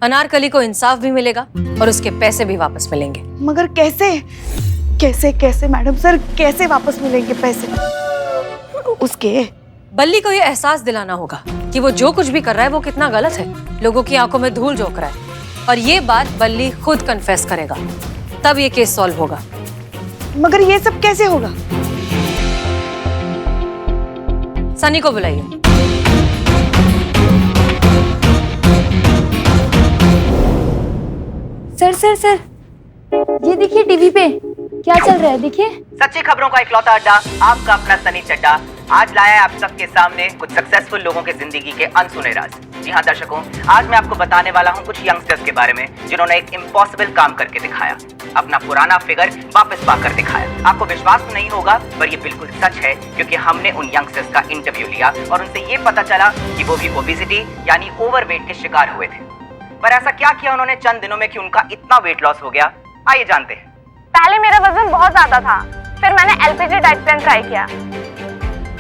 अनारकली को इंसाफ भी मिलेगा और उसके पैसे भी वापस मिलेंगे। मगर कैसे कैसे कैसे मैडम सर, कैसे वापस मिलेंगे पैसे उसके? बल्ली को ये एहसास दिलाना होगा कि वो जो कुछ भी कर रहा है वो कितना गलत है, लोगों की आंखों में धूल झोंक रहा है, और ये बात बल्ली खुद कन्फेस करेगा, तब ये केस सॉल्व होगा। मगर ये सब कैसे होगा? सनी को बुलाइए। सर ये देखिए टीवी पे क्या चल रहा है, देखिए। सच्ची खबरों का इकलौता अड्डा, आपका अपना सनी चड्डा आज लाया है आप सबके सामने कुछ सक्सेसफुल लोगों के जिंदगी के अनसुने राज। जी हाँ दर्शकों, आज मैं आपको बताने वाला हूँ कुछ यंगस्टर्स के बारे में जिन्होंने एक इम्पॉसिबल काम करके दिखाया, अपना पुराना फिगर वापस पाकर दिखाया। आपको विश्वास नहीं होगा पर ये बिल्कुल सच है, क्योंकि हमने उन यंगस्टर्स का इंटरव्यू लिया और उनसे ये पता चला कि वो भी ओबेसिटी यानी ओवरवेट के शिकार हुए थे। पर ऐसा क्या किया उन्होंने चंद दिनों में कि उनका इतना वेट लॉस हो गया, आइए जानते हैं। पहले मेरा वजन बहुत ज्यादा था, फिर मैंने एलपीजी डाइट प्लान ट्राई किया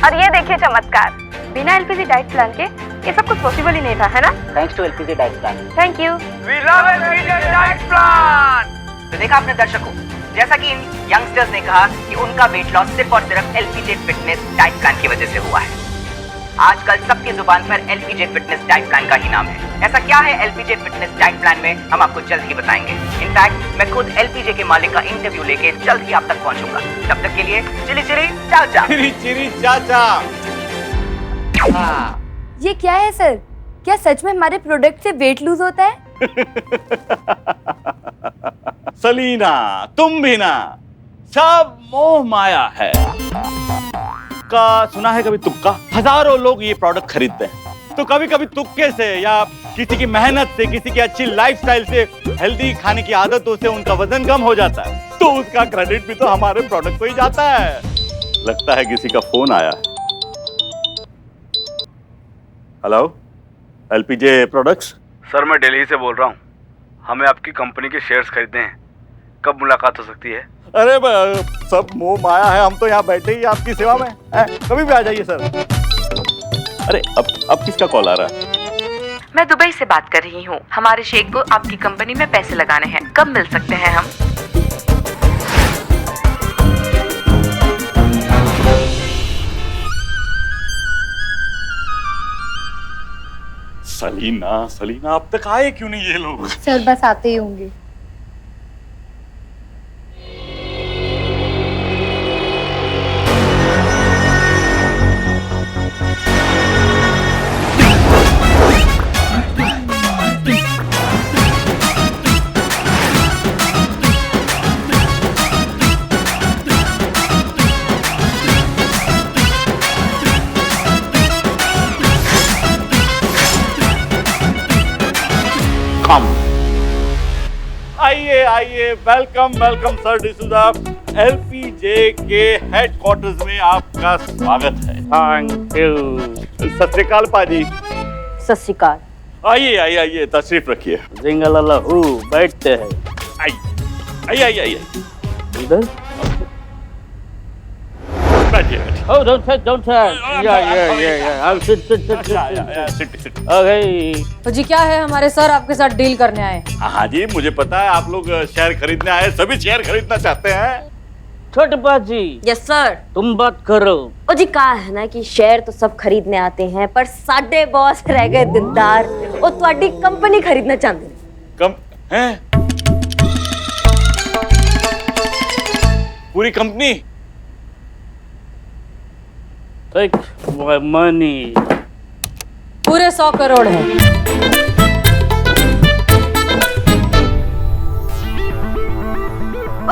और ये देखिए चमत्कार, बिना एलपीजी डाइट प्लान के ये सब कुछ पॉसिबल ही नहीं था, है ना? Thanks to LPG diet plan. Thank you. We love LPG diet plan. तो देखा आपने दर्शकों, जैसा कि इन यंगस्टर्स ने कहा कि उनका वेट लॉस सिर्फ और सिर्फ एलपीजी फिटनेस डाइट प्लान की वजह से हुआ है। आजकल सबकी जुबान पर एलपीजी फिटनेस डाइट प्लान का ही नाम है। ऐसा क्या है एलपीजी फिटनेस डाइट प्लान में, हम आपको जल्द ही बताएंगे। इनफैक्ट मैं खुद एलपीजी के मालिक का इंटरव्यू लेके जल्द ही आप तक पहुंचूंगा। तब तक के लिए चिली चिली चाओ चाओ। चिरी चिरी चाचा। ये क्या है सर, क्या सच में हमारे प्रोडक्ट से वेट लूज होता है? सलीना तुम भी ना, सब मोह माया है। का सुना है कभी तुक्का? हजारों लोग ये प्रोडक्ट खरीदते हैं, तो कभी कभी तुक्के से या किसी की मेहनत से, किसी की अच्छी लाइफस्टाइल से, हेल्दी खाने की आदतों से उनका वजन कम हो जाता है, तो उसका क्रेडिट भी तो हमारे प्रोडक्ट को ही जाता है। लगता है किसी का फोन आया है। Hello, LPG products. सर मैं दिल्ली से बोल रहा हूँ, हमें आपकी कंपनी के शेयर्स खरीदने हैं, कब मुलाकात हो सकती है? अरे सब मोह माया है, हम तो यहाँ बैठे ही आपकी सेवा में हैं, कभी भी आ जाइए सर। अरे अब किसका कॉल आ रहा है? मैं दुबई से बात कर रही हूँ, हमारे शेख को आपकी कंपनी में पैसे लगाने हैं, कब मिल सकते हैं हम? सलीना अब तक आए क्यों नहीं ये लोग? सर बस आते ही होंगे। आइए welcome sir, this is LPG के हेडक्वार्टर्स में आपका स्वागत है। Thank you. सत श्री अकाल पाजी। सत श्री अकाल। आइए तशरीफ रखिए। जिंगल बैठते हैं। आइए इधर। बैठिए। Oh, don't touch. Yeah. I'll sit. Okay. तो जी क्या है, हमारे सर आपके साथ डील करने आए। हाँ जी, मुझे पता है आप लोग शेयर खरीदने आए, सभी शेयर खरीदना चाहते हैं। छोटे बाजी। Yes sir. तुम बात करो। ओ जी कहा है ना कि शेयर तो सब खरीदने आते हैं, पर साडे बॉस रह गए दिलदार, वो तुम्हारी कंपनी खरीदना चाहते हैं। कम हैं? पूरी कंपनी? Take my money. पूरे 100 करोड़ है।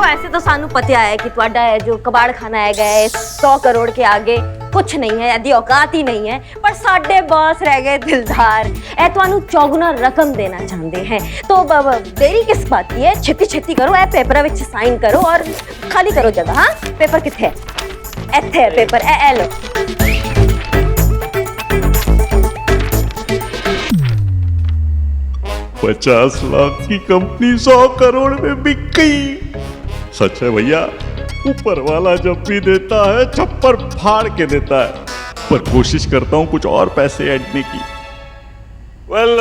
ऐसे तो सानू पता है कि ਤੁਹਾਡਾ है जो कबाड़ खाना है गए 100 करोड़ के आगे कुछ नहीं है, यदि औकात ही नहीं है, पर साडे बॉस रह गए दिलदार, ए ਤੁਹਾਨੂੰ चौगुना रकम देना चाहते हैं, तो देरी किस बात की है, छेती करो, ए पेपर विच साइन करो और खाली करो जगह। हाँ पेपर किथे है? ਇੱਥੇ है पेपर, ए लो। 50 लाख की कंपनी 100 करोड़ में बिक गई। सच है भैया, ऊपर वाला जब भी देता है छप्पर फाड़ के देता है, पर कोशिश करता हूँ कुछ और पैसे ऐडने की। वेल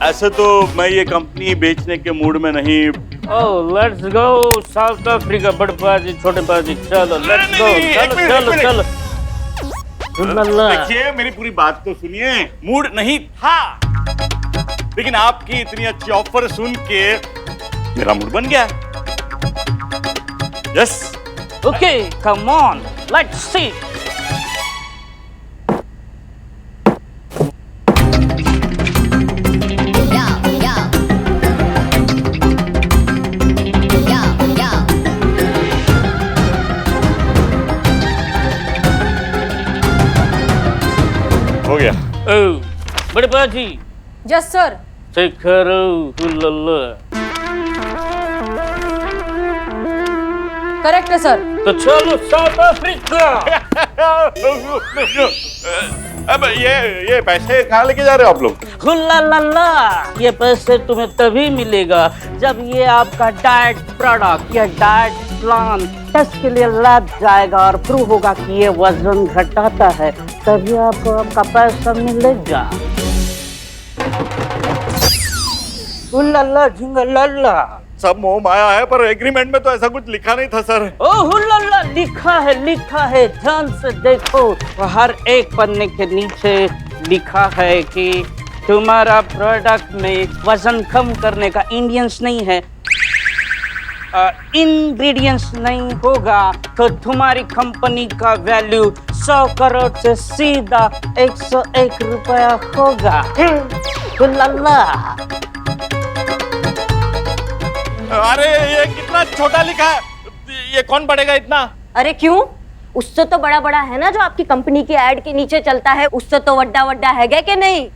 ऐसे तो मैं ये कंपनी बेचने के मूड में नहीं। ओह लेट्स गो साउथ अफ्रीका, बड़े बाजी छोटे बाजी, चलो लेट्स गो, चलो चलो चलो। देखिए मेरी पूरी बात तो सुनिए, मूड नहीं था, लेकिन आपकी इतनी अच्छी ऑफर सुन के मेरा मूड बन गया। Yes okay come on let's see. हो गया। ओह बड़े बाजी यस सर। चेक करो, हुल्ला। करेक्ट है सर। तो चलो साउथ अफ्रीका। अब ये पैसे कहाँ लेके जा रहे हो आप लोग? हुल्ला लल्ला, ये पैसे तुम्हें तभी मिलेगा जब ये आपका डाइट प्रोडक्ट या डाइट प्लान टेस्ट के लिए लैब जाएगा और प्रूव होगा कि ये वजन घटाता है, तभी आपको आपका पैसा मिलेगा। हुल्ला झिंगलल्ला। सब मोह माया है, पर एग्रीमेंट में तो ऐसा कुछ लिखा नहीं था सर। ओ हुल्ला लिखा है, ध्यान से देखो। हर एक पन्ने के नीचे लिखा है कि तुम्हारा प्रोडक्ट में वजन कम करने का इंग्रेडिएंट्स नहीं है, इंग्रेडिएंट्स नहीं होगा तो तुम्हारी कंपनी का वैल्यू 100 करोड़ से सीधा 101 रुपया होगा। हुल्ला। अरे ये कितना छोटा लिखा है, ये कौन पढ़ेगा इतना? अरे क्यों? उससे तो बड़ा बड़ा है ना जो आपकी कंपनी की एड के नीचे चलता है, उससे तो वड्डा वड्डा है क्या कि नहीं?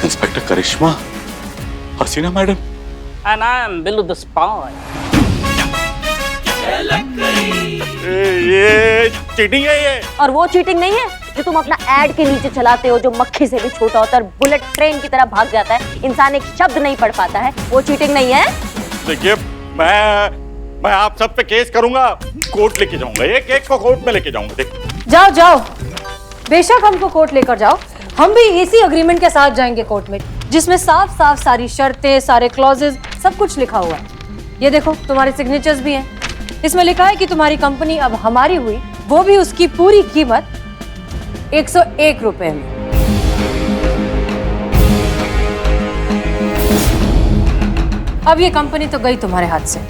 Inspector Karishma, Haseena madam, And I am Billu the spy. ये चीटिंग है ये। और वो चीटिंग नहीं है जो तुम अपना एड के नीचे चलाते हो, जो मक्खी से भी छोटा होता है, बुलेट ट्रेन की तरह भाग जाता है, इंसान एक शब्द नहीं पढ़ पाता है, वो चीटिंग नहीं है? देखिए मैं आप सब पे केस करूंगा, कोर्ट लेके जाऊंगा, ये केक को कोर्ट में लेके जाऊंगा। देख जाओ जाओ, बेशक हमको कोर्ट लेकर जाओ, हम भी इसी अग्रीमेंट के साथ जाएंगे कोर्ट में, जिसमें साफ साफ सारी शर्तें, सारे क्लॉजेज, सब कुछ लिखा हुआ है। ये देखो तुम्हारे सिग्नेचर्स भी हैं। इसमें लिखा है कि तुम्हारी कंपनी अब हमारी हुई, वो भी उसकी पूरी कीमत 101 रुपए में। अब ये कंपनी तो गई तुम्हारे हाथ से।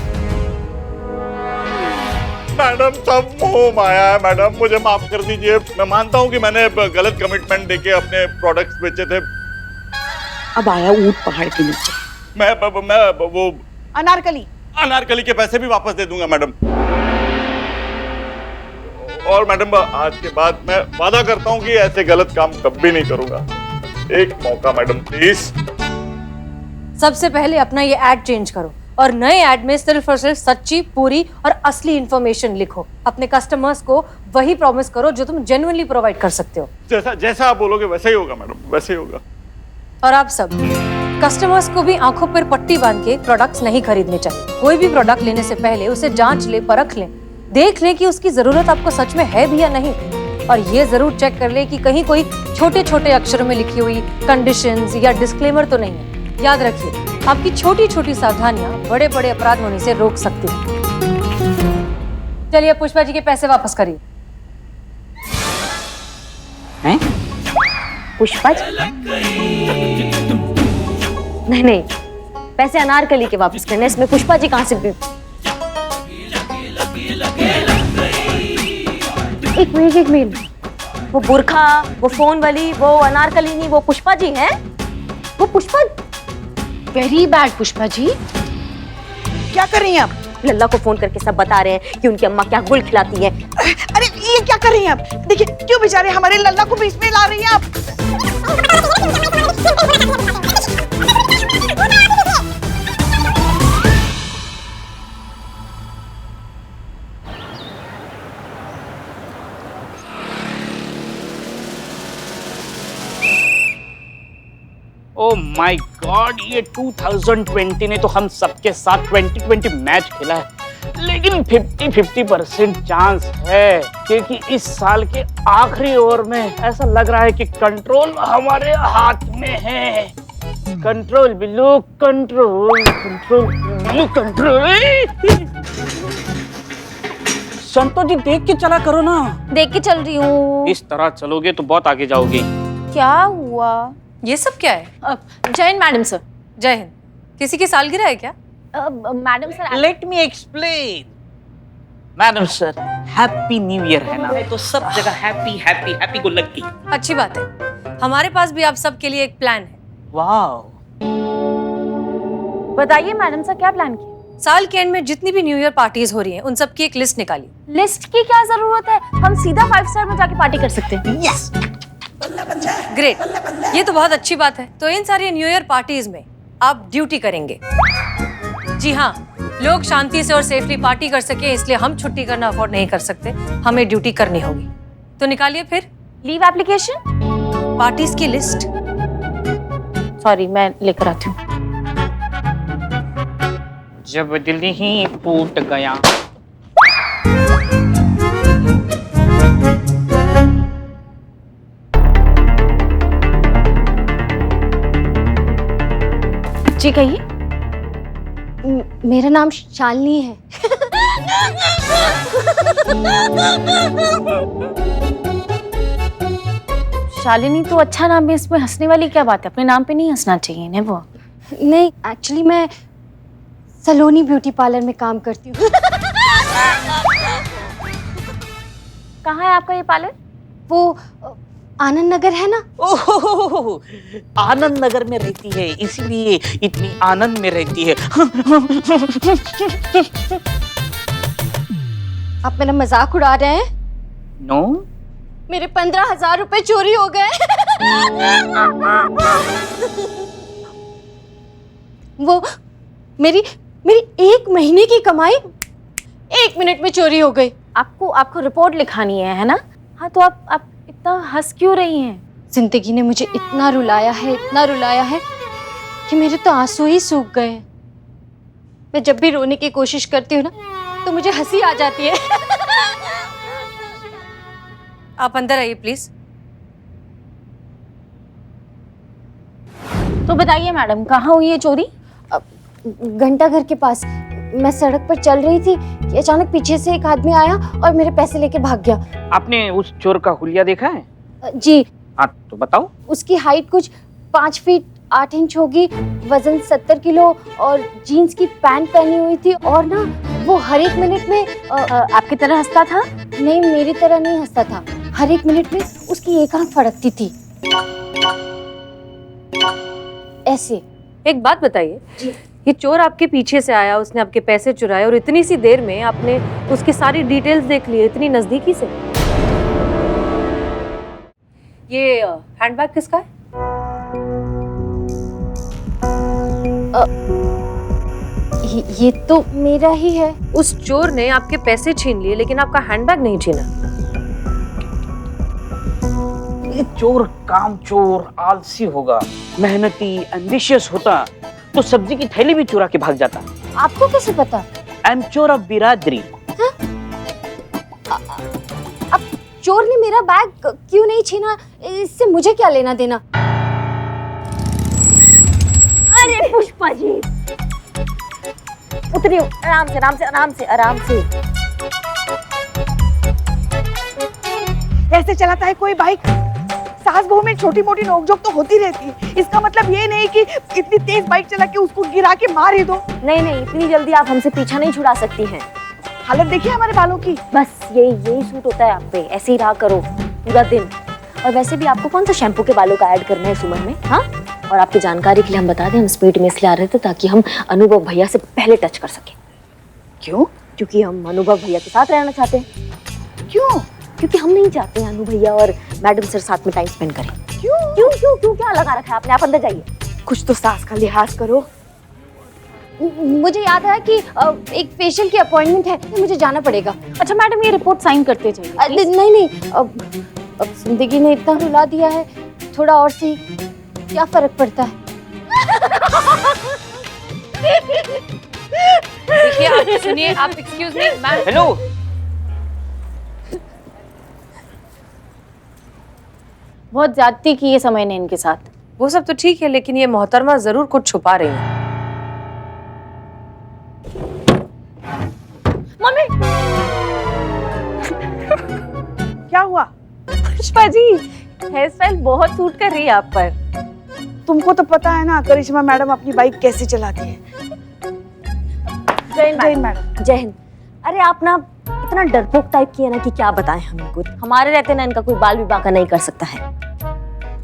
मैडम सब मोह माया है मैडम, मुझे माफ कर दीजिए। मैं मानता हूँ कि मैंने गलत कमिटमेंट देके अपने प्रोडक्ट्स बेचे थे। अब आया ऊंट पहाड़ के नीचे। मैं वो अनारकली के पैसे भी वापस दे दूंगा मैडम। और मैडम आज के बाद मैं वादा करता हूँ कि ऐसे गलत काम कभी नहीं करूंगा। एक मौका मैडम प्लीज। सबसे पहले अपना ये एड चेंज करो और नए ऐड में सिर्फ और सिर्फ सच्ची, पूरी और असली इंफॉर्मेशन लिखो। अपने कस्टमर्स को वही प्रॉमिस करो जो तुम जेन्युइनली प्रोवाइड कर सकते हो। जैसा आप बोलोगे वैसा ही होगा मैडम, वैसे ही होगा। और आप सब कस्टमर्स को भी आंखों पर पट्टी बांध के प्रोडक्ट्स नहीं खरीदने चाहिए। कोई भी प्रोडक्ट लेने से पहले उसे जांच ले, परख ले, देख ले कि उसकी जरूरत आपको सच में है भी या नहीं। और ये जरूर चेक कर ले कि कहीं कोई छोटे छोटे अक्षरों में लिखी हुई कंडीशंस या डिस्क्लेमर तो नहीं है। याद रखिए, आपकी छोटी छोटी सावधानियां बड़े बड़े अपराध होने से रोक सकती हैं। चलिए पुष्पा जी के पैसे वापस करिए। हैं? पुष्पा जी? नहीं, पैसे अनारकली के वापस करने, इसमें पुष्पा जी कहाँ से भी? एक मिनट, वो बुरखा, वो फोन वाली, वो अनारकली नहीं, वो पुष्पा जी हैं? वो पुष्पा? Very bad Pushpa ji. क्या कर रही हैं आप? लल्ला को फोन करके सब बता रहे हैं कि उनकी अम्मा क्या गुल खिलाती है। अरे ये क्या कर रही हैं आप? देखिए क्यों बेचारे हमारे लल्ला को बीच में ला रही हैं आप। माय गॉड, ये 2020 ने तो हम सबके साथ 2020 मैच खेला है, लेकिन 50-50% चांस है, क्योंकि इस साल के आखिरी ओवर में ऐसा लग रहा है कि कंट्रोल हमारे हाथ में है। Control Billu, control control Billu, control. संतो जी देख के चला करो ना। देख के चल रही हूँ। इस तरह चलोगे तो बहुत आगे जाओगे। क्या हुआ? ये सब क्या है? जय हिंद मैडम सर। जय हिंद। किसी की सालगिरह है क्या? Madam sir, let me explain. Madam sir, happy new year है ना, तो सब जगह हैप्पी हैप्पी हैप्पी को लग गई। अच्छी बात है। हमारे पास भी आप सबके लिए एक प्लान है। वाह, बताइए मैडम सर, क्या प्लान किया? साल के एंड में जितनी भी न्यू ईयर पार्टीज हो रही हैं, उन सब की एक लिस्ट निकाली। लिस्ट की क्या जरूरत है? हम सीधा 5 स्टार में जाके पार्टी कर सकते हैं। यस, ग्रेट, ये तो बहुत अच्छी बात है। तो इन सारी न्यू ईयर पार्टीज में आप ड्यूटी करेंगे। जी हाँ, लोग शांति से और सेफली पार्टी कर सके, इसलिए हम छुट्टी करना अफोर्ड नहीं कर सकते, हमें ड्यूटी करनी होगी। तो निकालिए फिर लीव एप्लीकेशन, पार्टीज की लिस्ट। सॉरी मैं लेकर आती हूँ। जब दिल ही टूट गया। जी कहिए। मेरा नाम शालिनी है। शालिनी तो अच्छा नाम है, इसमें हंसने वाली क्या बात है? अपने नाम पे नहीं हंसना चाहिए ना। वो नहीं, एक्चुअली मैं सलोनी ब्यूटी पार्लर में काम करती हूँ। कहाँ है आपका ये पार्लर? वो आनंद नगर है ना। ओह, आनंद नगर में रहती है, इसीलिए इतनी आनंद में रहती है। आप मेरा मजाक उड़ा रहे हैं? नो, मेरे 15,000 रुपए चोरी हो गए। वो मेरी 1 महीने की कमाई 1 मिनट में चोरी हो गई। आपको रिपोर्ट लिखानी है ना? हाँ, तो आप इतना हंस क्यों रही हैं? जिंदगी ने मुझे इतना रुलाया है कि मेरे तो आंसू ही सूख गए हैं। मैं जब भी रोने की कोशिश करती हूँ ना, तो मुझे हंसी आ जाती है। आप अंदर आइए प्लीज। तो बताइए मैडम, कहाँ हुई है चोरी? घंटा घर के पास। मैं सड़क पर चल रही थी कि अचानक पीछे से एक आदमी आया और मेरे पैसे लेके भाग गया। आपने उस चोर का हुलिया देखा है? जी। हाँ, तो बताओ। उसकी हाइट कुछ 5 फीट 8 इंच होगी, वजन 70 किलो और जीन्स की पैंट पहनी हुई थी, और ना वो हर एक मिनट में आपकी तरह हंसता था? नहीं, मेरी तरह नहीं हंसता था। हर एक मिनट में उसकी एक आंख फड़कती थी ऐसे। एक बात बताइए, ये चोर आपके पीछे से आया, उसने आपके पैसे चुराए और इतनी सी देर में आपने उसकी सारी डिटेल्स देख ली, इतनी नजदीकी से। ये हैंडबैग किसका है? ये तो मेरा ही है। उस चोर ने आपके पैसे छीन लिए, लेकिन आपका हैंडबैग नहीं छीना। ये चोर काम चोर आलसी होगा, मेहनती एम्बिशियस होता तो सब्जी की थैली भी चुरा के भाग जाता। आपको कैसे पता? आई एम चोर ऑफ बिरादरी। अब चोर ने मेरा बैग क्यों नहीं छीना, इससे मुझे क्या लेना देना? अरे पुष्पा जी, उतरिए, आराम से आराम से आराम से आराम से। कैसे चलाता है कोई बाइक? सास बहू में छोटी मोटी नोकझोंक तो होती रहती है, इसका मतलब ये नहीं कि इतनी तेज बाइक चला के उसको गिरा के मार ही दो। नहीं, इतनी जल्दी आप हमसे पीछा नहीं छुड़ा सकती हैं। हालत देखिए हमारे बालों की। बस यही सूट होता है आप पे, ऐसे ही रहा करो पूरा दिन। और वैसे भी आपको कौन सा शैम्पू के बालों का ऐड करना है इस उम्र में? हाँ, और आपकी जानकारी के लिए हम बता दें, हम स्पीड में इसलिए आ रहे थे ताकि हम अनुभव भैया से पहले टच कर सके। क्यों? क्योंकि हम अनुभव भैया के साथ रहना चाहते हैं। क्यों? क्योंकि हम नहीं चाहते हैं अनु भैया और मैडम सर साथ में टाइम स्पेंड करें। क्यों क्या लगा रखा है आपने? आप अंदर जाइए। कुछ तो सास का लिहाज करो। मुझे याद है कि एक फेशियल की अपॉइंटमेंट है, मुझे जाना पड़ेगा। अच्छा मैडम, ये रिपोर्ट साइन करते जाइए। नहीं, अब जिंदगी ने इतना रुला दिया है, थोड़ा और सी क्या फर्क पड़ता है। सुनिए आप, एक्सक्यूज मी मैम। हेलो, बहुत ज्यादती की है समय ने इनके साथ। वो सब तो ठीक है, लेकिन ये मोहतरमा जरूर कुछ छुपा रही है। मम्मी क्या हुआ? पुष्पा जी, हेयर स्टाइल बहुत सूट कर रही है आप पर। तुमको तो पता है ना करिश्मा मैडम अपनी बाइक कैसे चलाती है। जय हिंद मैडम। जय हिंद। अरे आप ना इतना डरपोक टाइप की है ना कि क्या बताएं हम इनको। हमारे रहते ना इनका कोई बाल विवाह नहीं कर सकता है।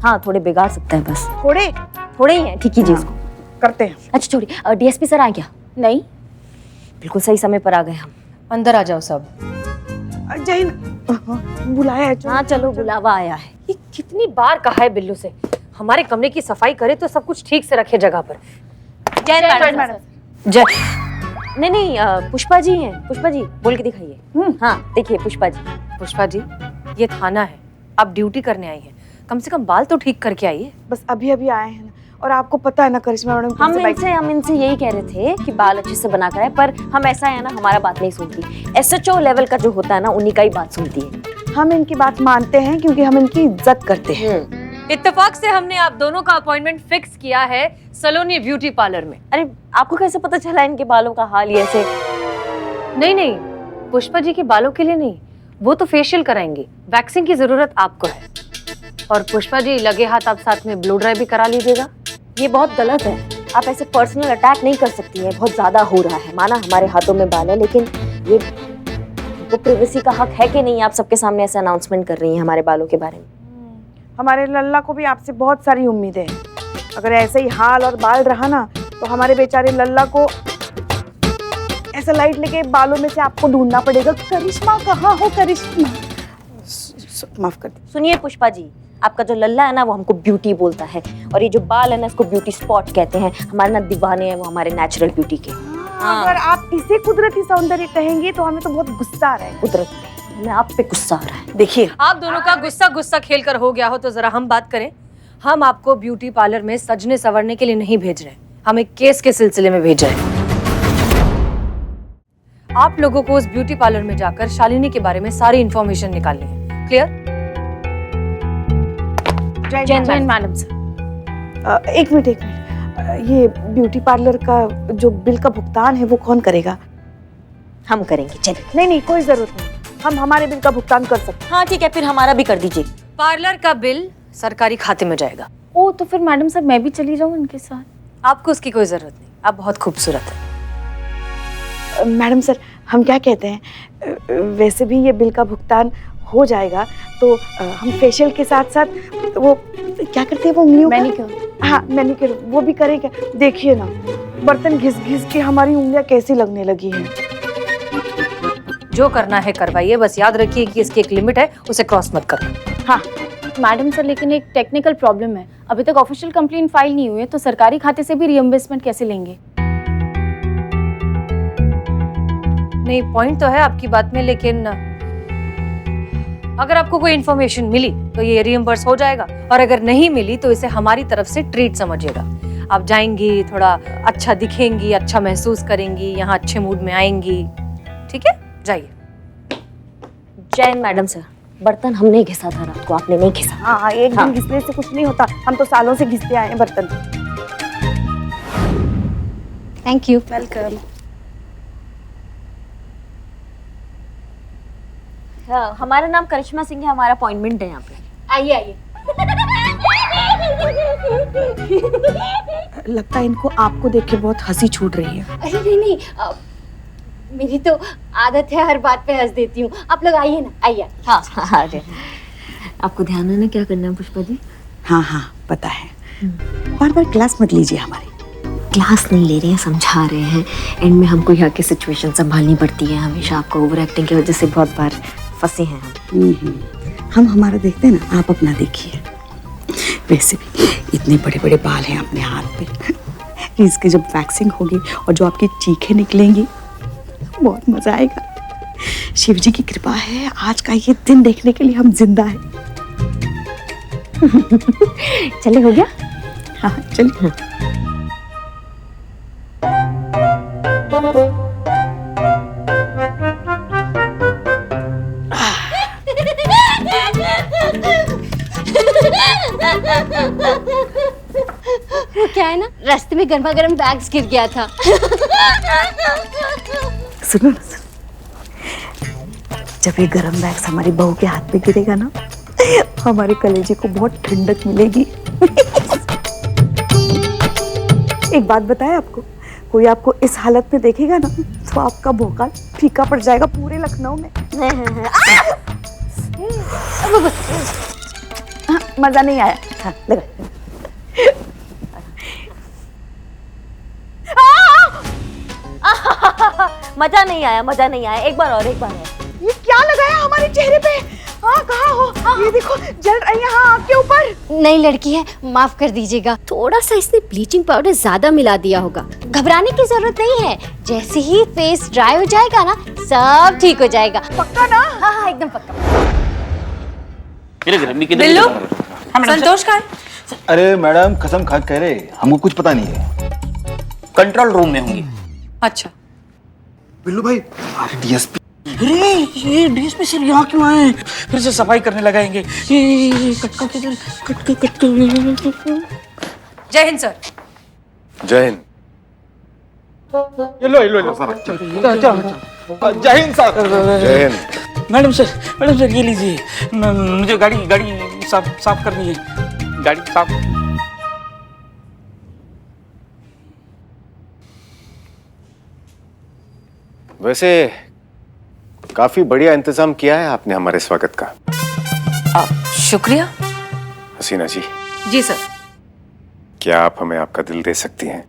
हाँ, थोड़े बिगाड़ सकता है बस। थोड़े ही हैं, ठीक कीजिए इसको। करते हैं। अच्छा छोड़िए, डीएसपी सर आ गया? नहीं, बिल्कुल सही समय पर आ गए हम। अंदर आ जाओ सब। जय हिंद। बुलाया है? हाँ चलो, बुलावा आया है। ये कितनी बार कहा है बिल्लू से हमारे कमरे की सफाई करे तो सब कुछ ठीक से रखे जगह पर। जय मैडम। जय। नहीं, पुष्पा जी हैं। पुष्पा जी बोल के दिखाइए। हाँ देखिए पुष्पा जी। पुष्पा जी, ये थाना है, आप ड्यूटी करने आई हैं, कम से कम बाल तो ठीक करके आइए। बस अभी अभी आए हैं ना, और आपको पता है ना करिश्मा मैडम हम इनसे यही कह रहे थे कि बाल अच्छे से बना कर आए, पर हम ऐसा है ना, हमारा बात नहीं सुनती। एसएचओ लेवल का जो होता है ना, उन्हीं का ही बात सुनती है। हम इनकी बात मानते हैं क्योंकि हम इनकी इज्जत करते हैं। इत्तेफाक से हमने आप दोनों का अपॉइंटमेंट फिक्स किया है सलोनी ब्यूटी पार्लर में। अरे आपको कैसे पता चला इनके बालों का हाल ये ऐसे? नहीं, पुष्पा जी के बालों के लिए नहीं, वो तो फेशियल कराएंगे, वैक्सिंग की जरूरत आपको है। और पुष्पा जी लगे हाथ आप साथ में ब्लो ड्राई भी करा लीजिएगा। ये बहुत गलत है, आप ऐसे पर्सनल अटैक नहीं कर सकती है, बहुत ज्यादा हो रहा है। माना हमारे हाथों में बाल है, लेकिन ये वो प्राइवेसी का हक है कि नहीं? आप सबके सामने ऐसे अनाउंसमेंट कर रही हैं हमारे बालों के बारे में। हमारे लल्ला को भी आपसे बहुत सारी उम्मीदें हैं। अगर ऐसे ही हाल और बाल रहा ना, तो हमारे बेचारे लल्ला को ऐसा लाइट लेके बालों में से आपको ढूंढना पड़ेगा। करिश्मा कहाँ हो करिश्मा? माफ कर दीजिए। सुनिए पुष्पा जी, आपका जो लल्ला है ना, वो हमको ब्यूटी बोलता है, और ये जो बाल है ना, इसको ब्यूटी स्पॉट कहते हैं। हमारे ना दीवाने हैं वो हमारे नेचुरल ब्यूटी के। अगर आप इसे कुदरती सौंदर्य कहेंगे तो हमें तो बहुत गुस्सा आ रहा है। कुदरत हमें आप पे गुस्सा आ रहा है। देखिए, आप दोनों का गुस्सा खेल कर हो गया हो तो जरा हम बात करें। हम आपको ब्यूटी पार्लर में सजने संवरने के लिए नहीं भेज रहे, हम एक केस के सिलसिले में भेज रहे हैं। आप लोगों को उस ब्यूटी पार्लर में जाकर शालिनी के बारे में सारी इंफॉर्मेशन निकालनी है। क्लियर? जय मैडम सर। एक मिनट। ये ब्यूटी पार्लर का जो बिल का भुगतान है वो कौन करेगा? हम करेंगे, चलिए। नहीं, कोई जरूरत नहीं, हम हमारे बिल का भुगतान कर सकते हैं। हाँ ठीक है, फिर हमारा भी कर दीजिए। पार्लर का बिल सरकारी खाते में जाएगा। ओ तो फिर मैडम सर मैं भी चली जाऊँ उनके साथ? आपको उसकी कोई जरूरत नहीं, आप बहुत खूबसूरत है। मैडम सर, हम क्या कहते हैं, वैसे भी ये बिल का भुगतान हो जाएगा तो हम फेशियल के साथ साथ वो क्या करते हैं, वो उंगलियों मैनीक्योर। हाँ मैनीक्योर, वो भी करेंगे। देखिए ना, बर्तन घिस घिस के हमारी उंगलियां कैसी लगने लगी हैं। जो करना है करवाइए, बस याद रखिए कि इसकी एक लिमिट है, उसे क्रॉस मत करना। हाँ मैडम सर, लेकिन एक टेक्निकल प्रॉब्लम है, अभी तक ऑफिशियल कंप्लेंट फाइल नहीं हुई है, तो सरकारी खाते से भी रिइंबर्समेंट कैसे लेंगे? नहीं, पॉइंट तो है आपकी बात में, लेकिन अगर आपको कोई इन्फॉर्मेशन मिली तो ये रिइंबर्स हो जाएगा, और अगर नहीं मिली तो इसे हमारी तरफ से ट्रीट समझिएगा। आप जाएंगी, थोड़ा अच्छा दिखेंगी, अच्छा महसूस करेंगी, यहाँ अच्छे मूड में आएंगी। ठीक है, जाइए। जय मैडम सर, बर्तन हमने घिसा था रात को, आपने नहीं घिसा। हाँ, एक दिन घिसने से कुछ नहीं होता, हम तो सालों से घिसते आए हैं बर्तन। Thank you. वेलकम। हाँ, हमारा नाम करिश्मा सिंह है, हमारा अपॉइंटमेंट है यहाँ पे। आइए आइए। लगता है इनको आपको देख के बहुत हंसी छूट रही है। अरे नहीं, मेरी तो आदत है, हर बात पे हंस देती हूँ। आप लोग आइए ना, आइए। हाँ हाँ, आपको ध्यान है ना क्या करना है पुष्पा जी? हाँ पता है। बार बार क्लास मत लीजिए हमारी। क्लास नहीं ले रहे हैं, समझा रहे हैं। एंड में हमको यहाँ की सिचुएशन संभालनी पड़ती है हमेशा। आपको ओवर एक्टिंग की वजह से बहुत बार फंसे हैं हम हमारा देखते हैं ना, आप अपना देखिए। वैसे भी इतने बड़े बड़े बाल हैं अपने हाथ पे, इसकी जब वैक्सिंग होगी और जो आपकी चीखें निकलेंगी, बहुत मजा आएगा। शिव जी की कृपा है, आज का ये दिन देखने के लिए हम जिंदा हैं। चले, हो गया? हाँ चलिए। वो क्या है ना, रास्ते में गर्मा गर्म बैग्स गिर गया था। सुनो ना, सुनो। जब ये गरम बैग्स हमारी बहू के हाथ पे गिरेगा ना, हमारे कलेजे को बहुत ठंडक मिलेगी। एक बात बताएं आपको, कोई आपको इस हालत में देखेगा ना तो आपका भोकाल फीका पड़ जाएगा पूरे लखनऊ में। मजा नहीं आया? हाँ, लगा। मजा नहीं आया, मजा नहीं आया। एक बार और, एक बार और। ये क्या लगाया हमारे चेहरे पे? हाँ, कहाँ हो? ये देखो जल रही है हाँ आपके ऊपर। नई लड़की है, माफ कर दीजिएगा। थोड़ा सा इसने ब्लीचिंग पाउडर ज्यादा मिला दिया होगा। घबराने की जरूरत नहीं है, जैसे ही फेस ड्राई हो जाएगा ना सब ठीक हो जाएगा। पक्का ना? हाँ हाँ एकदम पक्का। बिल्लू, संतोष का है? अरे मैडम कसम खा कह रहे, हमको कुछ पता नहीं है। कंट्रोल रूम में होंगी। अच्छा बिल्लू भाई, अरे डीएसपी। अरे ये डीएसपी सर यहाँ क्यों आए? फिर से सफाई करने लगाएंगे। ये कट। जय हिंद सर। जय हिंद। ये लो सर। जय हिंद सर। जय हिंद। मैडम सर ये लीजिए, मुझे गाड़ी साफ करनी है। गाड़ी साफ। वैसे काफी बढ़िया इंतजाम किया है आपने हमारे स्वागत का। शुक्रिया। हसीना जी, जी सर। क्या आप हमें आपका दिल दे सकती हैं?